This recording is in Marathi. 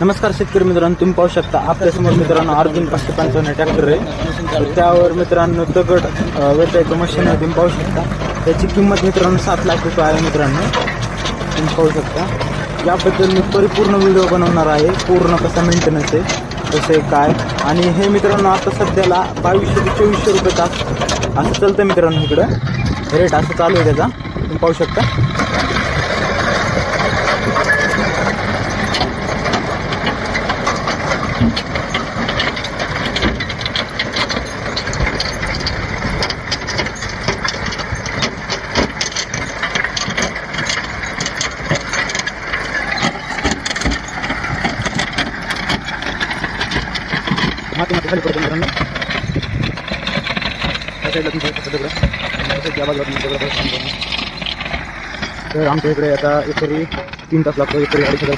नमस्कार शेतकरी मित्रांनो, तुम्ही पाहू शकता आपल्यासमोर मित्रांनो अर्जुन 555 ट्रॅक्टर आहे. तर त्यावर मित्रांनो दगड वेचायचं मशीन आहे. तुम्ही पाहू शकता त्याची किंमत मित्रांनो 7 लाख रुपये आहे. मित्रांनो तुम्ही पाहू शकता याबद्दल मी परिपूर्ण व्हिडिओ बनवणार आहे. पूर्ण कसा मेंटेनन्स आहे, कसं आहे काय. आणि हे मित्रांनो आता सध्याला 2200 ते 2400 रुपये तास असं चालतं मित्रांनो. इकडं रेट असं चालू आहे त्याचा, तुम्ही पाहू शकता. माती खाली पडते मित्रांनो. त्या साईडला तर आमच्या इकडे आता एकरी 3 तास लागतो, एकरी 2.5 हजार.